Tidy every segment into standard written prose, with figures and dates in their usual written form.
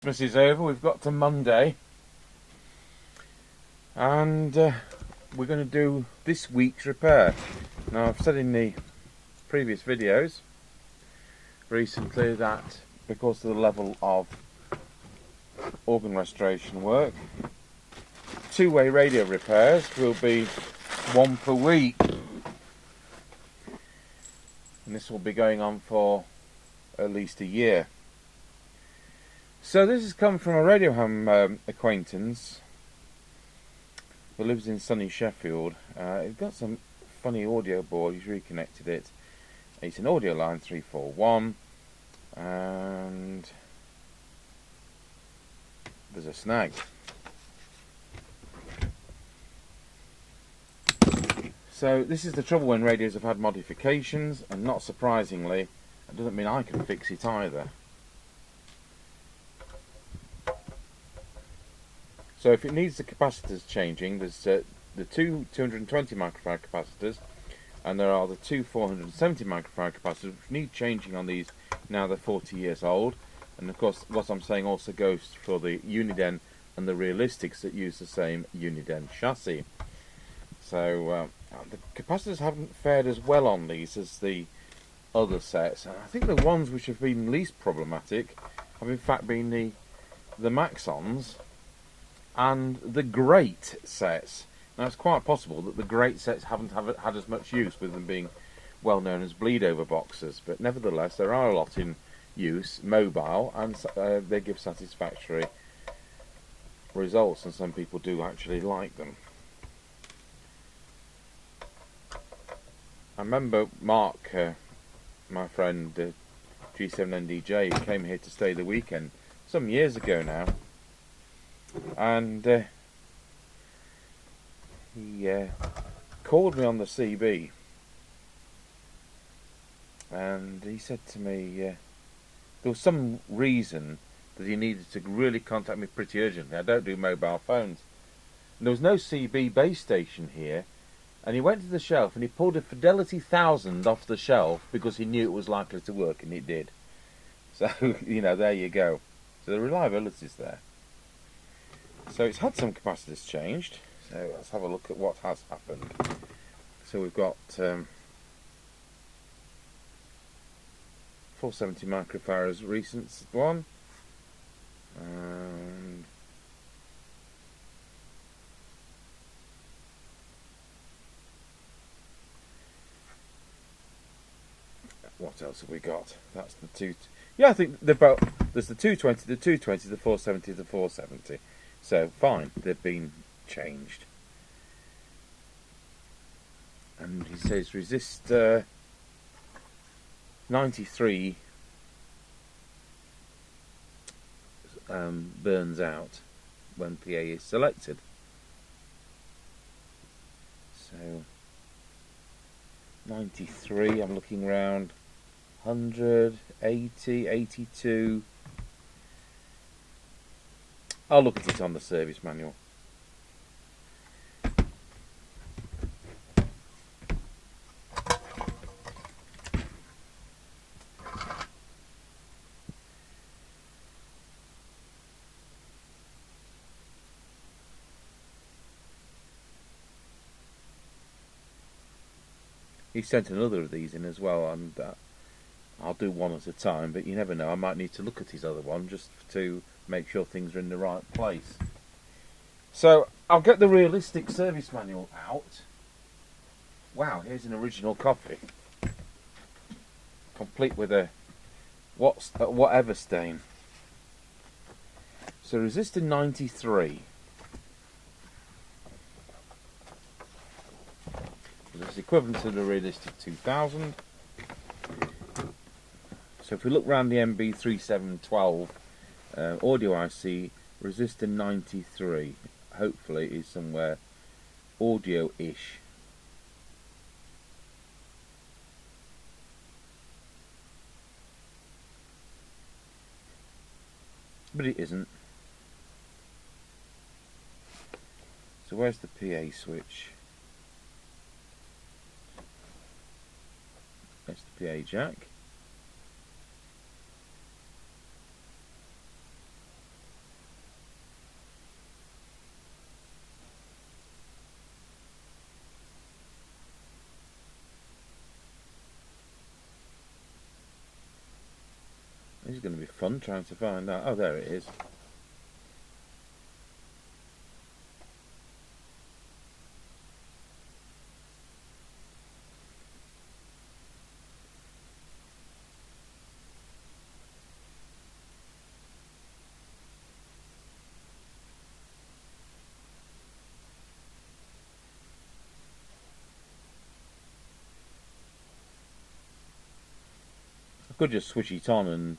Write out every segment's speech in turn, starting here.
Christmas is over, we've got to Monday, and we're going to do this week's repair. Now, I've said in the previous videos recently that because of the level of organ restoration work, two-way radio repairs will be one per week, and this will be going on for at least a year. So this has come from a radio ham acquaintance who lives in sunny Sheffield. He's got some funny audio board, he's reconnected it. It's an Audioline 341 and there's a snag. So this is the trouble when radios have had modifications, and not surprisingly, it doesn't mean I can fix it either. So if it needs the capacitors changing, there's the two 220 microfarad capacitors, and there are the two 470 microfarad capacitors which need changing on these. Now they're 40 years old, and of course what I'm saying also goes for the Uniden and the Realistics that use the same Uniden chassis. So the capacitors haven't fared as well on these as the other sets, and I think the ones which have been least problematic have in fact been the Maxons and the Great sets. Now it's quite possible that the Great sets haven't had as much use, with them being well known as bleed over boxes, but nevertheless there are a lot in use, mobile, and they give satisfactory results, and some people do actually like them. I remember Mark, my friend G7NDJ, came here to stay the weekend some years ago now, and he called me on the CB, and he said to me there was some reason that he needed to really contact me pretty urgently. I don't do mobile phones, and there was no CB base station here, and he went to the shelf and he pulled a Fidelity 1000 off the shelf because he knew it was likely to work, and it did. So you know, there you go. So the reliability's there. So it's had some capacitors changed, so let's have a look at what has happened. So we've got 470 microfarads recent one, and what else have we got? That's the two. Yeah, I think they're both. There's the 220, the 220, the 470, the 470. So fine, they've been changed. And he says resist 93 burns out when PA is selected. So 93, I'm looking around 100, 80, 82. I'll look at it on the service manual. He sent another of these in as well, and I'll do one at a time, but you never know, I might need to look at his other one just to make sure things are in the right place. So I'll get the Realistic service manual out. Wow, here's an original copy, complete with a whatever stain. So resistor 93. It's equivalent to the Realistic 2000. So if we look around the MB3712 audio IC, resistor 93 hopefully is somewhere audio-ish. But it isn't. So where's the PA switch? That's the PA jack. This is going to be fun trying to find out. Oh, there it is. I could just switch it on and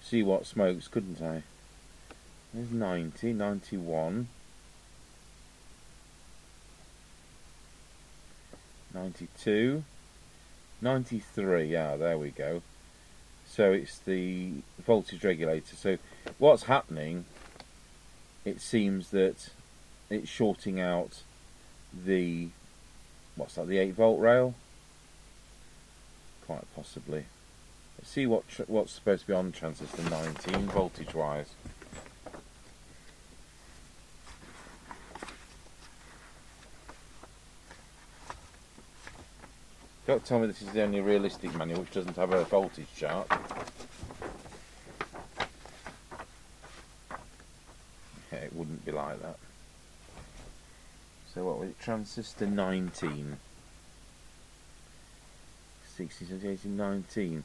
see what smokes, couldn't I? There's 90, 91, 92, 93. Yeah, there we go. So it's the voltage regulator. So what's happening, it seems that it's shorting out the, what's that, the 8-volt rail? Quite possibly. Let's see what's supposed to be on transistor 19 voltage wise. Don't tell me this is the only realistic manual which doesn't have a voltage chart. Yeah, it wouldn't be like that. So what was it? Transistor 19. 16, 17, 18, 19.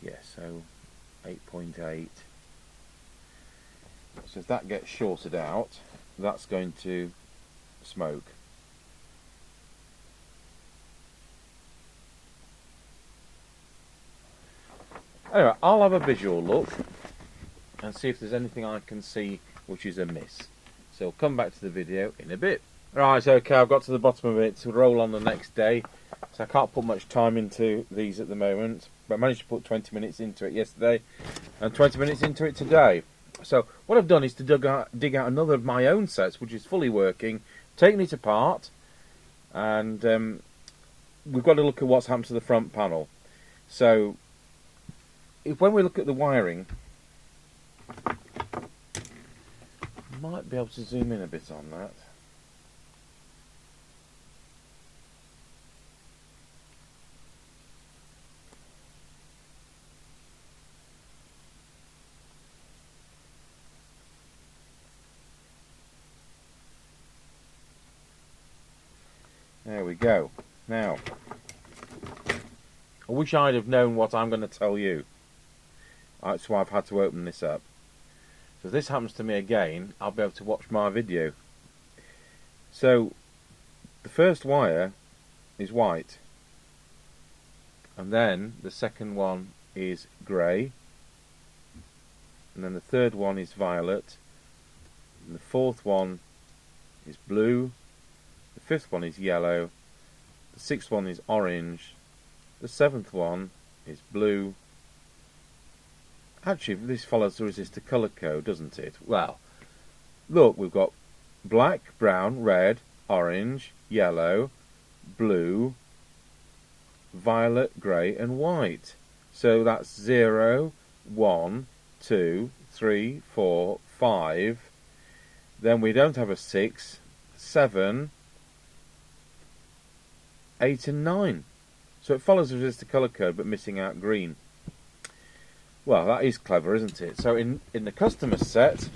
Yeah, so 8.8. So if that gets shorted out, that's going to smoke. Anyway, I'll have a visual look and see if there's anything I can see which is amiss. So I'll come back to the video in a bit. Right, okay, I've got to the bottom of it to roll on the next day. So I can't put much time into these at the moment. But I managed to put 20 minutes into it yesterday and 20 minutes into it today. So what I've done is to dig out another of my own sets, which is fully working, taking it apart, and we've got to look at what's happened to the front panel. So when we look at the wiring, I might be able to zoom in a bit on that. There we go. Now, I wish I'd have known what I'm going to tell you. That's why I've had to open this up. So if this happens to me again, I'll be able to watch my video. So, the first wire is white. And then the second one is grey. And then the third one is violet. And the fourth one is blue. The fifth one is yellow, the sixth one is orange, the seventh one is blue. Actually, this follows the resistor colour code, doesn't it? Well, look, we've got black, brown, red, orange, yellow, blue, violet, grey and white. So that's 0, 1, 2, 3, 4, 5. Then we don't have a 6, 7, 8 and 9. So it follows the resistor colour code but missing out green. Well, that is clever, isn't it? So in the customer set,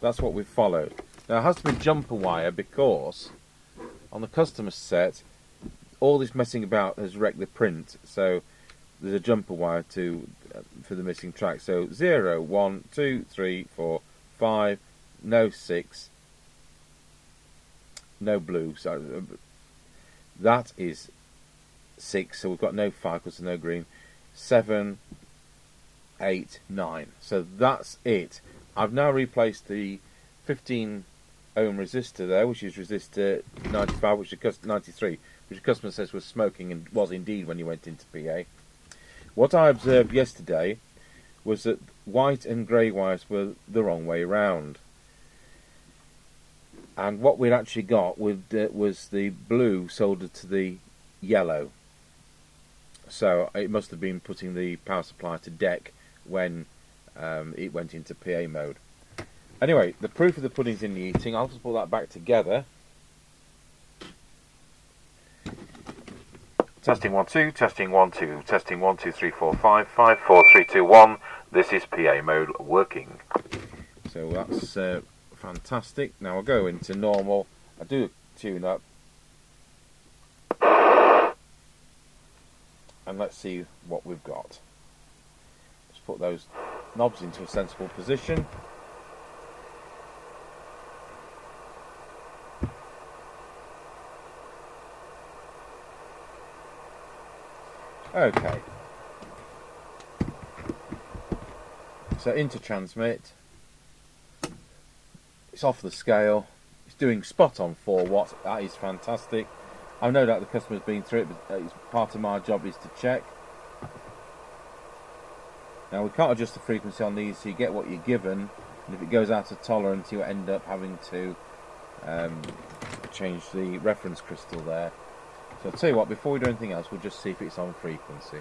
that's what we've followed. Now it has to be jumper wire because on the customer set, all this messing about has wrecked the print. So there's a jumper wire for the missing track. So 0, 1, 2, 3, 4, 5, no 6, no blue. So that is 6, so we've got no 5 because there's no green. 7, 8, 9. So that's it. I've now replaced the 15 ohm resistor there, which is resistor 95, which is 93, which the customer says was smoking and was indeed when you went into PA. What I observed yesterday was that white and grey wires were the wrong way round. And what we'd actually got was the blue soldered to the yellow. So it must have been putting the power supply to deck when it went into PA mode. Anyway, the proof of the pudding's in the eating. I'll just put that back together. Testing 1 2, testing 1 2, testing 1 2 3 4 5 5 4 3 2 1. This is PA mode working. So that's fantastic. Now I'll go into normal. I do a tune up. And let's see what we've got. Let's put those knobs into a sensible position. Okay. So into transmit. It's off the scale. It's doing spot on 4 watts. That is fantastic. I know that the customer's been through it, but it's part of my job is to check. Now we can't adjust the frequency on these, so you get what you're given, and if it goes out of tolerance you end up having to change the reference crystal there. So I'll tell you what, before we do anything else, we'll just see if it's on frequency.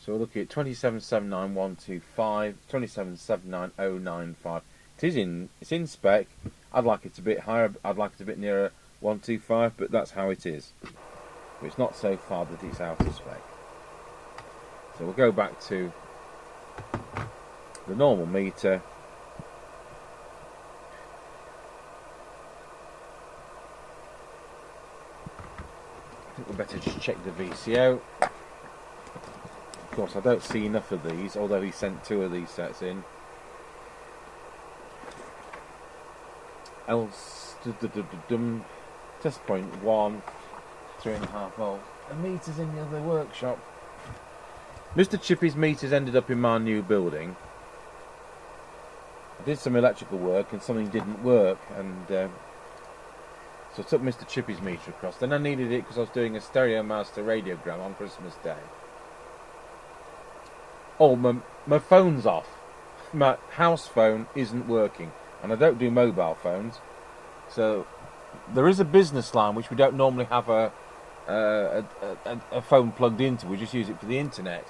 So we'll look at 2779.125, 2779.095. It's in spec. I'd like it a bit higher. I'd like it a bit nearer 125, but that's how it is. But it's not so far that it's out of spec. So we'll go back to the normal meter. I think we better just check the VCO. Of course, I don't see enough of these, although he sent 2 of these sets in. Test point 1, 3.5 volts. The meter's in the other workshop. Mr. Chippy's meters ended up in my new building. I did some electrical work and something didn't work, and so I took Mr. Chippy's meter across. Then I needed it because I was doing a stereo master radiogram on Christmas Day. Oh, my phone's off. My house phone isn't working, and I don't do mobile phones. So there is a business line which we don't normally have a phone plugged into. We just use it for the internet.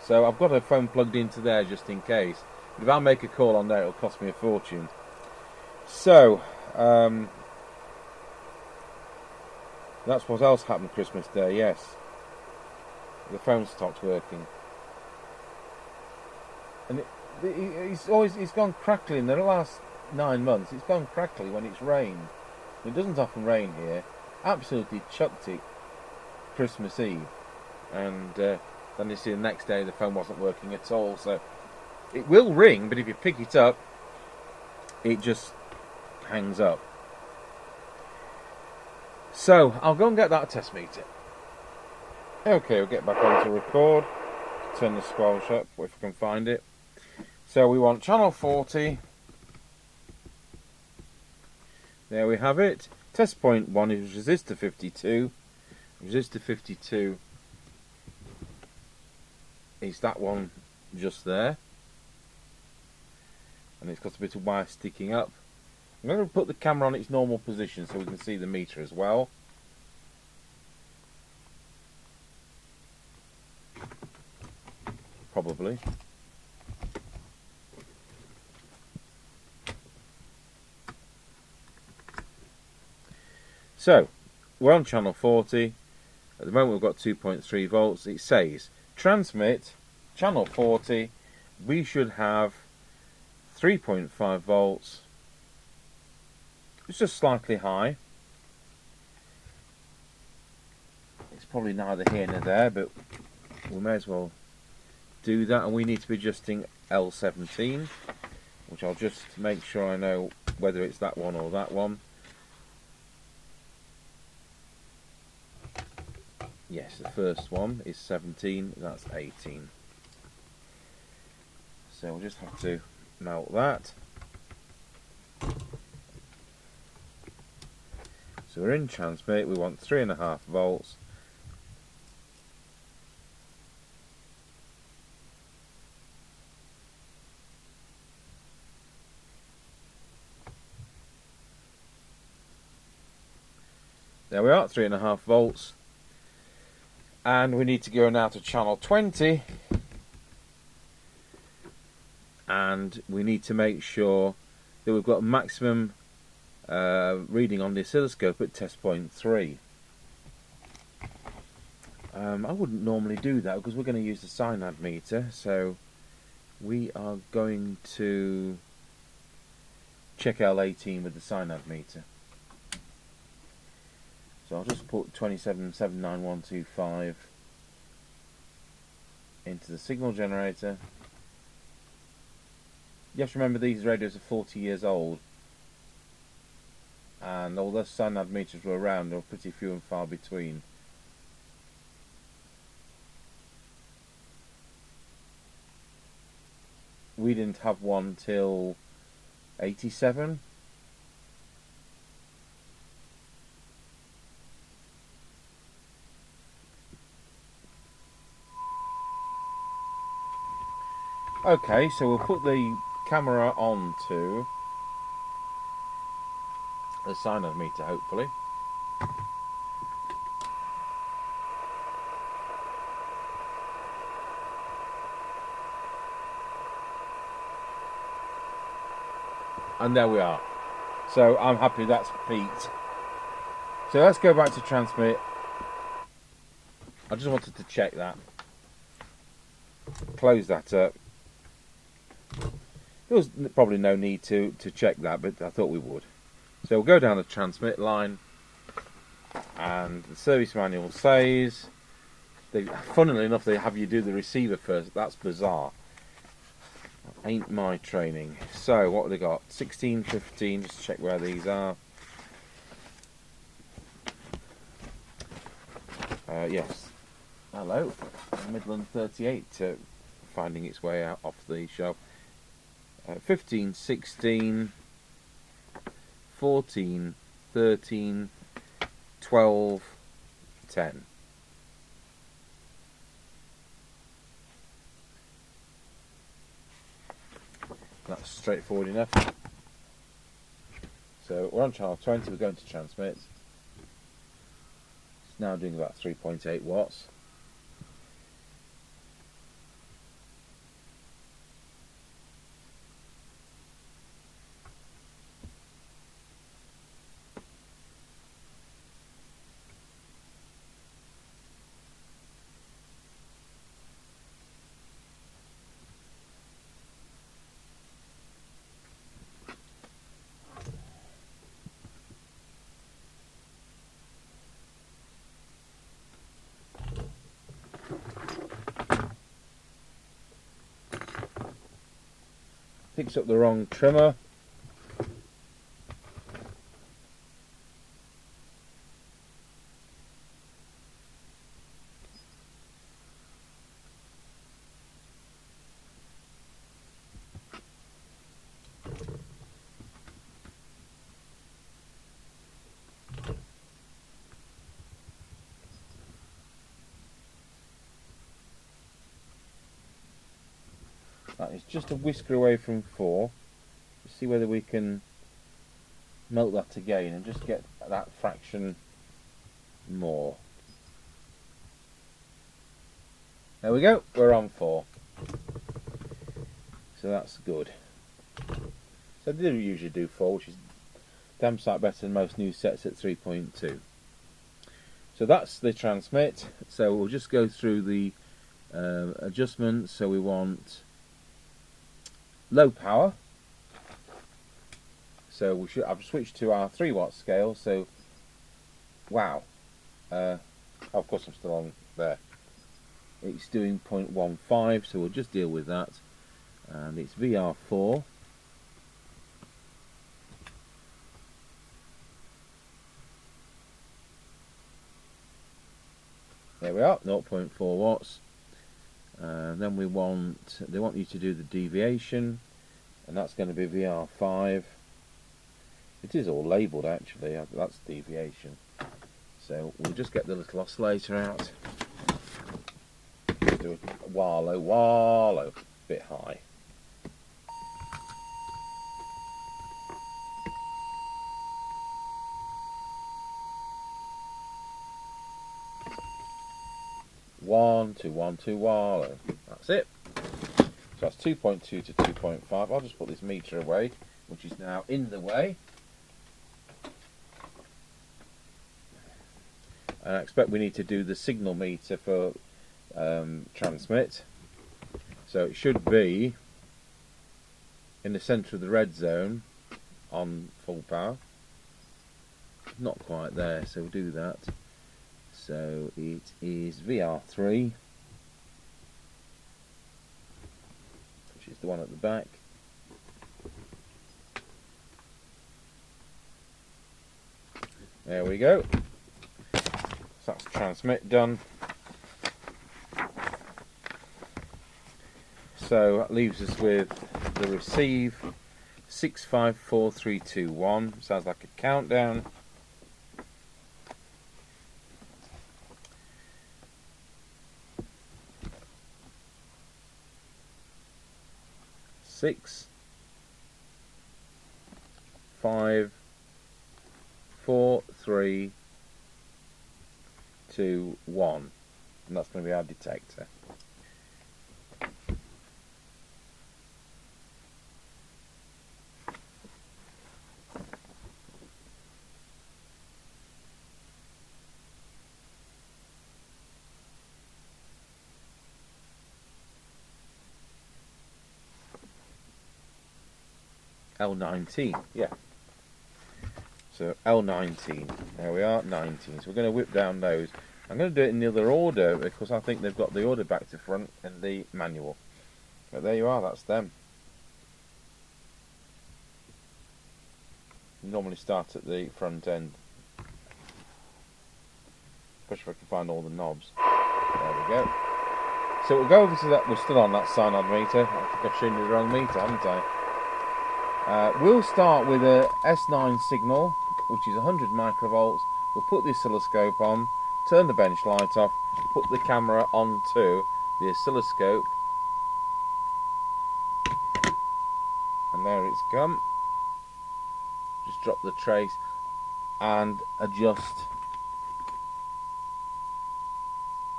So I've got a phone plugged into there just in case. But if I make a call on there, it'll cost me a fortune. So that's what else happened Christmas Day. Yes, the phone stopped working. And it's gone crackly in the last 9 months. It's gone crackly when it's rained. It doesn't often rain here. Absolutely chucked it Christmas Eve, and then you see the next day the phone wasn't working at all. So it will ring, but if you pick it up, it just hangs up. So I'll go and get that test meter. Okay, we'll get back on to record. Turn the squelch up if I can find it. So we want channel 40. There we have it. Test point 1 is resistor 52. Resistor 52 is that one just there. And it's got a bit of wire sticking up. I'm going to put the camera on its normal position so we can see the meter as well. Probably. So, we're on channel 40. At the moment we've got 2.3 volts. It says, transmit, channel 40, we should have 3.5 volts. It's just slightly high. It's probably neither here nor there, but we may as well do that. And we need to be adjusting L17, which I'll just make sure I know whether it's that one or that one. Yes, the first one is 17, that's 18. So we'll just have to melt that. So we're in transmit, we want 3.5 volts. There we are, 3.5 volts. And we need to go now to channel 20, and we need to make sure that we've got a maximum reading on the oscilloscope at test point 3. I wouldn't normally do that because we're going to use the cyanide meter, so we are going to check L18 with the cyanide meter. So I'll just put 2779125 into the signal generator. You have to remember these radios are 40 years old, and although cyanide meters were around, they were pretty few and far between. We didn't have one till 87. Okay, so we'll put the camera on to the cyanide meter, hopefully. And there we are. So I'm happy that's peaked. So let's go back to transmit. I just wanted to check that. Close that up. There was probably no need to check that, but I thought we would. So we'll go down the transmit line, and the service manual says, funnily enough, they have you do the receiver first. That's bizarre. That ain't my training. So what have they got? 16, 15, just check where these are. Yes. Hello. Midland 38 finding its way out off the shelf. 15, 16, 14, 13, 12, 10. That's straightforward enough. So we're on channel 20, we're going to transmit. It's now doing about 3.8 watts. Picks up the wrong trimmer. That is just a whisker away from 4. Let's see whether we can melt that again and just get that fraction more. There we go, we're on 4. So that's good. So they do usually do 4, which is damn sight better than most new sets at 3.2. So that's the transmit. So we'll just go through the adjustments. So we want low power. So I've switched to our 3 watt scale. So wow, of course I'm still on there. It's doing 0.15, so we'll just deal with that. And it's VR4. There we are, 0.4 watts. Then they want you to do the deviation, and that's going to be VR5. It is all labelled actually, that's deviation. So we'll just get the little oscillator out. Do a wallow, bit high. One, two, wallow. That's it. So that's 2.2 to 2.5. I'll just put this meter away which is now in the way. And I expect we need to do the signal meter for transmit. So it should be in the centre of the red zone on full power. Not quite there, so we'll do that. So it is VR3, which is the one at the back. There we go. So that's transmit done. So that leaves us with the receive 654321. Sounds like a countdown. Six, 5, 4, 3, 2, 1, and that's going to be our detector. L19, yeah. So L19, there we are, 19. So we're going to whip down those. I'm going to do it in the other order because I think they've got the order back to front in the manual. But there you are, that's them. You normally start at the front end, especially if I can find all the knobs. There we go. So we'll go over to that. We're still on that synod meter. I think I've shown you the wrong meter, haven't I? We'll start with a S9 signal, which is 100 microvolts. We'll put the oscilloscope on, turn the bench light off, put the camera onto the oscilloscope, and there it's come. Just drop the trace and adjust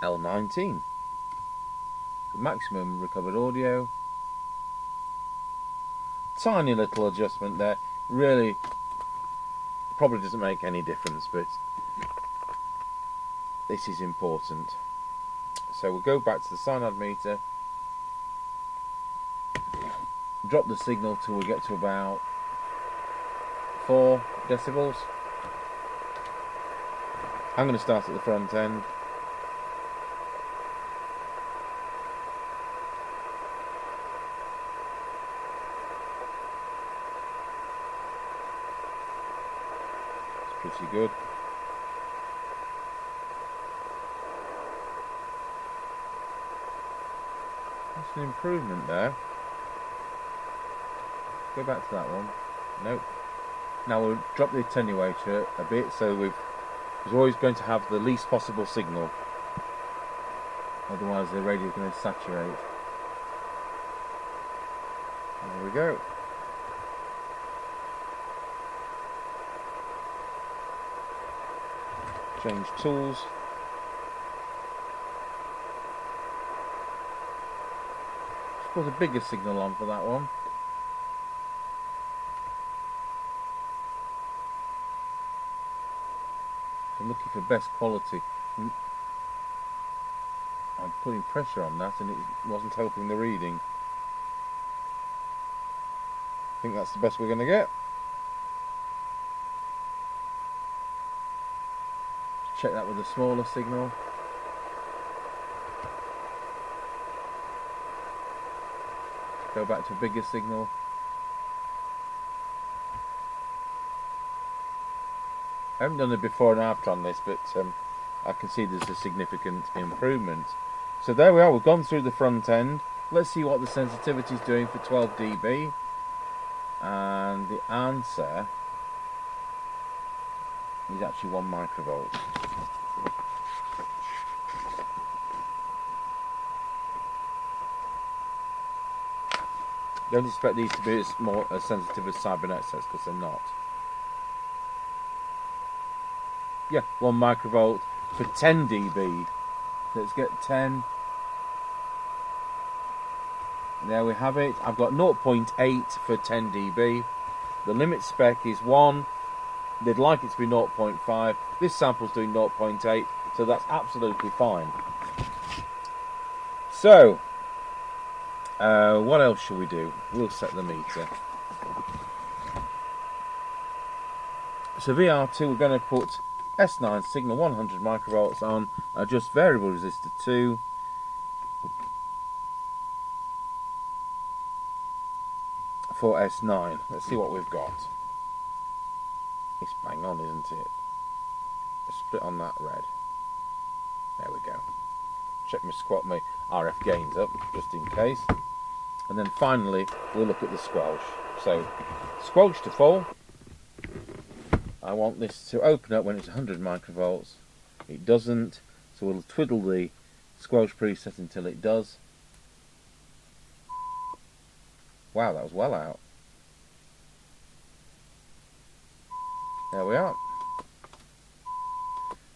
L19. The maximum recovered audio. Tiny little adjustment there, really probably doesn't make any difference, but this is important. So we'll go back to the synod meter, drop the signal till we get to about 4 decibels. I'm going to start at the front end. Pretty good. That's an improvement there. Go back to that one. Nope. Now we'll drop the attenuator a bit so we're always going to have the least possible signal. Otherwise the radio is going to saturate. There we go. Change tools. Just put a bigger signal on for that one. I'm looking for best quality. I'm putting pressure on that and it wasn't helping the reading. I think that's the best we're going to get. Check that with a smaller signal. Go back to a bigger signal. I haven't done it before and after on this, but I can see there's a significant improvement. So there we are, we've gone through the front end. Let's see what the sensitivity is doing for 12 dB. And the answer is actually 1 microvolt. Don't expect these to be as sensitive as cybernetics because they're not. Yeah, 1 microvolt for 10 dB. Let's get 10. There we have it. I've got 0.8 for 10 dB. The limit spec is 1. They'd like it to be 0.5. This sample's doing 0.8, so that's absolutely fine. So, what else shall we do? We'll set the meter. So VR2, we're going to put S9 signal 100 microvolts on, adjust variable resistor 2. For S9. Let's see what we've got. It's bang on, isn't it? Split on that red. There we go. Check my RF gains up, just in case. And then finally, we'll look at the squelch. So, squelch to full. I want this to open up when it's 100 microvolts. It doesn't, so we'll twiddle the squelch preset until it does. Wow, that was well out. There we are.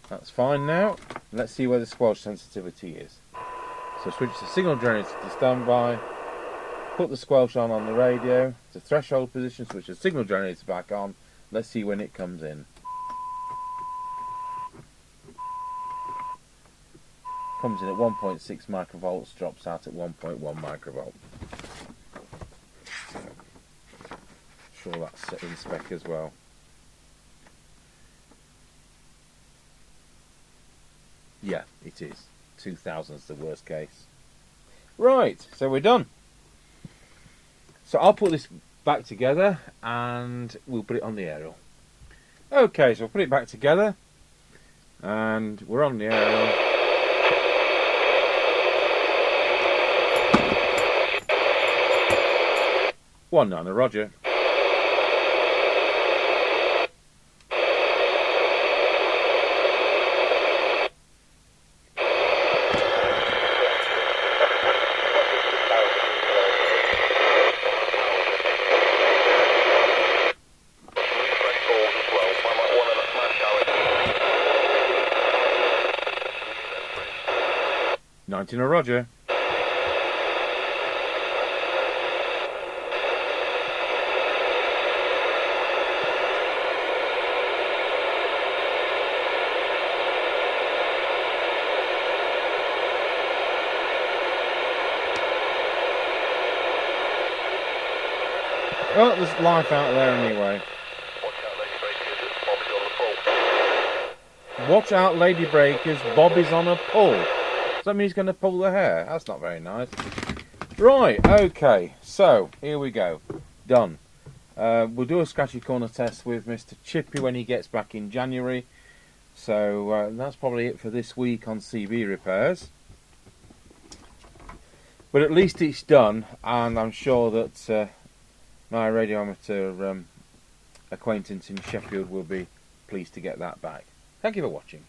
That's fine now. Let's see where the squelch sensitivity is. So switch the signal generator to standby. Put the squelch on the radio to threshold position. Switch the signal generator back on. Let's see when it comes in. Comes in at 1.6 microvolts, drops out at 1.1 microvolt. Sure that's set in spec as well. Yeah, it is. 2000 is the worst case. Right, so we're done. So I'll put this back together and we'll put it on the aerial. Okay, so I'll put it back together and we're on the aerial. One niner, Roger. A Roger. Well, there's life out there anyway. Watch out, lady breakers, Bobby's on a pull. Does that mean he's going to pull the hair? That's not very nice. Right, okay, so here we go. Done. We'll do a scratchy corner test with Mr. Chippy when he gets back in January. So that's probably it for this week on CB repairs. But at least it's done, and I'm sure that my radio amateur acquaintance in Sheffield will be pleased to get that back. Thank you for watching.